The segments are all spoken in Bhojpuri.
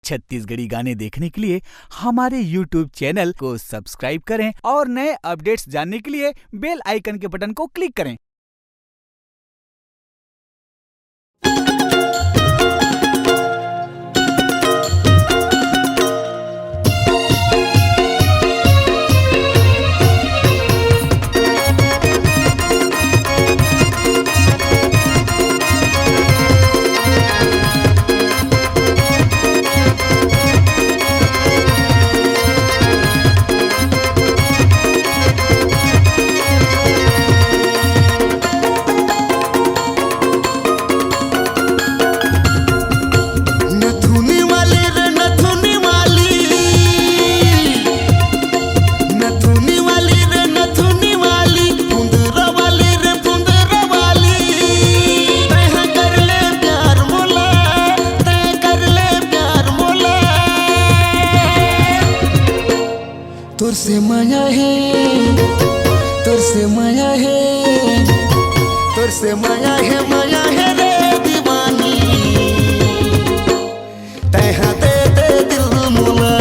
छत्तीसगढ़ी गाने देखने के लिए हमारे YouTube चैनल को सब्सक्राइब करें और नए अपडेट्स जानने के लिए बेल आइकन के बटन को क्लिक करें। तोर से माया है, तोर से माया है, तोर से माया है रे दीवानी। तैहा दे दे दिल मुला,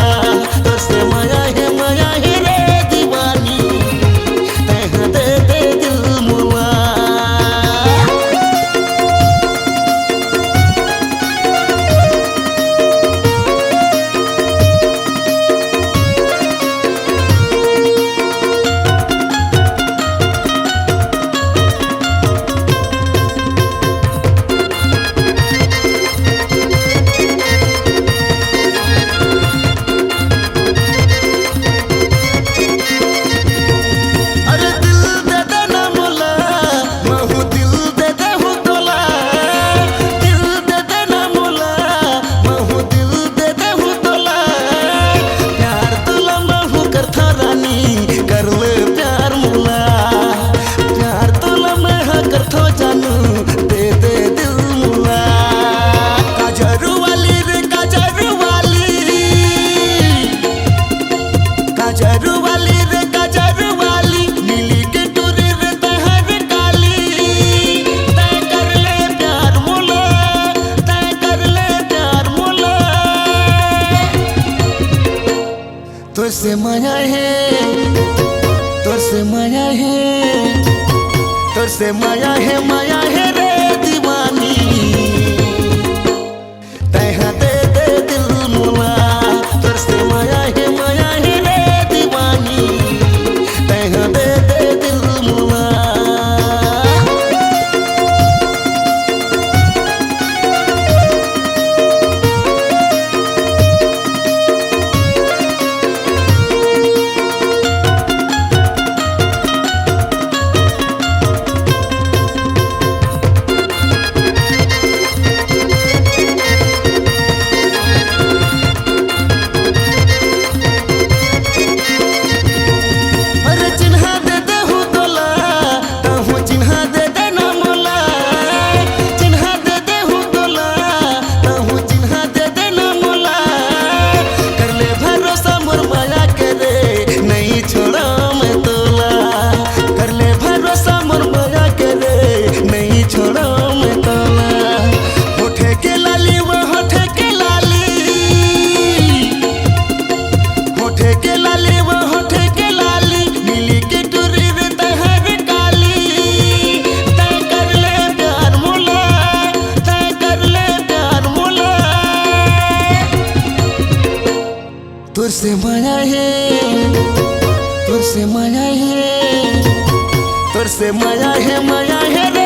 तोर से माया है रे दीवानी। तैहा दे दे दिल मुला। तोर से माया है, तोर से माया है, तोर से माया है रे दीवानी। तैहा दे दे दिल मुला, तोर से माया है रे दीवानी। तैहा दे दे दिल मुला। तोर से माया है, तोर से माया है, तोर से माया है रे